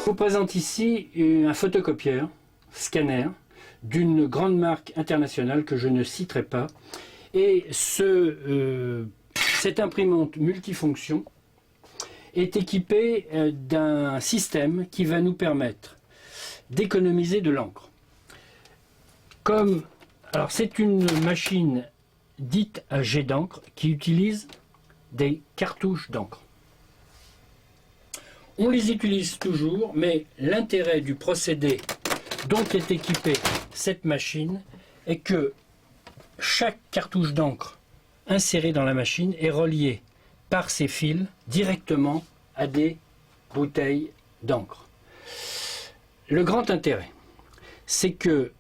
Je vous présente ici un photocopieur, scanner, d'une grande marque internationale que je ne citerai pas. Et cette imprimante multifonction est équipée d'un système qui va nous permettre d'économiser de l'encre. Alors c'est une machine dite à jet d'encre qui utilise des cartouches d'encre. On les utilise toujours, mais l'intérêt du procédé dont est équipée cette machine est que chaque cartouche d'encre insérée dans la machine est reliée par ses fils directement à des bouteilles d'encre. Le grand intérêt, c'est que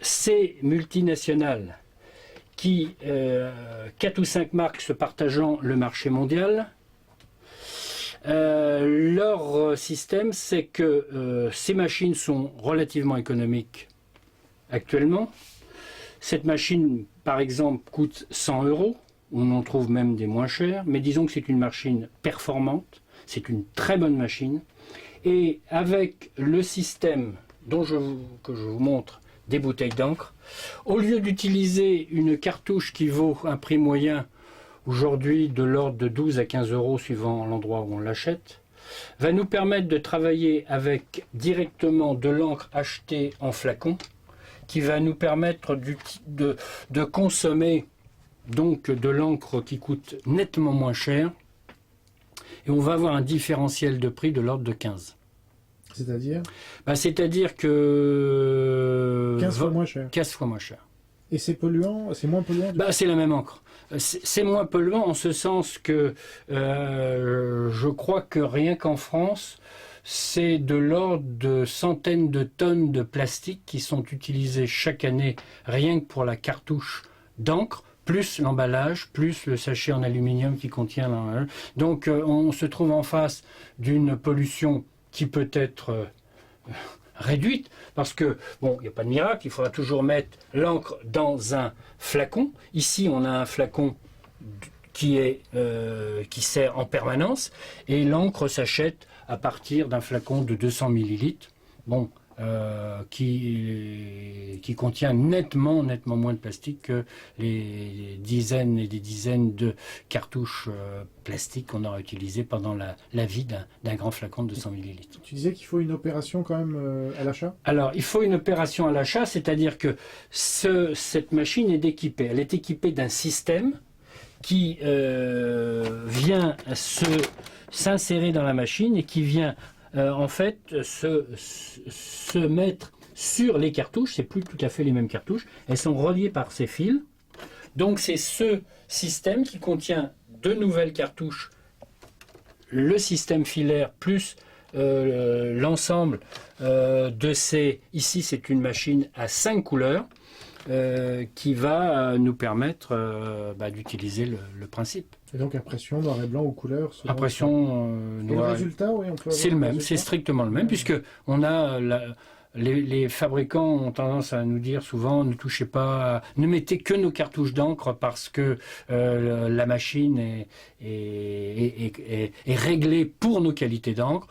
ces multinationales qui, 4 ou 5 marques se partageant le marché mondial, leur système, c'est que ces machines sont relativement économiques actuellement. Cette machine, par exemple, coûte 100 €. On en trouve même des moins chers, mais disons que c'est une machine performante. C'est une très bonne machine. Et avec le système que je vous montre des bouteilles d'encre, au lieu d'utiliser une cartouche qui vaut un prix moyen aujourd'hui de l'ordre de 12 à 15 € suivant l'endroit où on l'achète, va nous permettre de travailler avec directement de l'encre achetée en flacon, qui va nous permettre de consommer donc de l'encre qui coûte nettement moins cher, et on va avoir un différentiel de prix de l'ordre de 15. C'est-à-dire C'est-à-dire que 15 fois moins cher. 15 fois moins cher. Et c'est polluant, c'est moins polluant C'est la même encre. C'est moins polluant en ce sens que je crois que rien qu'en France, c'est de l'ordre de centaines de tonnes de plastique qui sont utilisées chaque année rien que pour la cartouche d'encre, plus l'emballage, plus le sachet en aluminium qui contient l'emballage. Donc on se trouve en face d'une pollution qui peut être réduite, parce que, bon, il n'y a pas de miracle, il faudra toujours mettre l'encre dans un flacon. Ici, on a un flacon qui sert en permanence, et l'encre s'achète à partir d'un flacon de 200 ml, bon, qui contient nettement moins de plastique que les dizaines et des dizaines de cartouches plastiques qu'on aura utilisées pendant la vie d'un grand flacon de 200 ml. Tu disais qu'il faut une opération quand même à l'achat ? Alors, il faut une opération à l'achat, c'est-à-dire que cette machine est équipée. Elle est équipée d'un système qui vient s'insérer dans la machine et qui vient en fait se mettre sur les cartouches. C'est plus tout à fait les mêmes cartouches. Elles sont reliées par ces fils. Donc c'est ce système qui contient de nouvelles cartouches, le système filaire plus l'ensemble de ces... Ici c'est une machine à 5 couleurs qui va nous permettre d'utiliser le principe. Et donc impression noir et blanc ou couleur Impression noir. Et le résultat, oui, c'est le même, c'est strictement le même, puisque on a les fabricants ont tendance à nous dire souvent ne touchez pas, ne mettez que nos cartouches d'encre parce que la machine est réglée pour nos qualités d'encre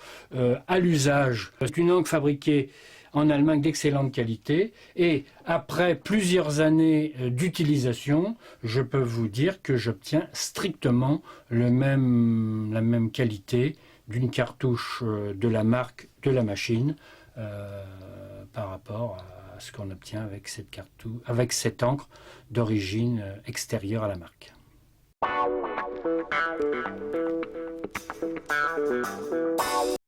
à l'usage. C'est une encre fabriquée en Allemagne d'excellente qualité, et après plusieurs années d'utilisation, je peux vous dire que j'obtiens strictement la même qualité d'une cartouche de la marque de la machine par rapport à ce qu'on obtient avec cette encre d'origine extérieure à la marque.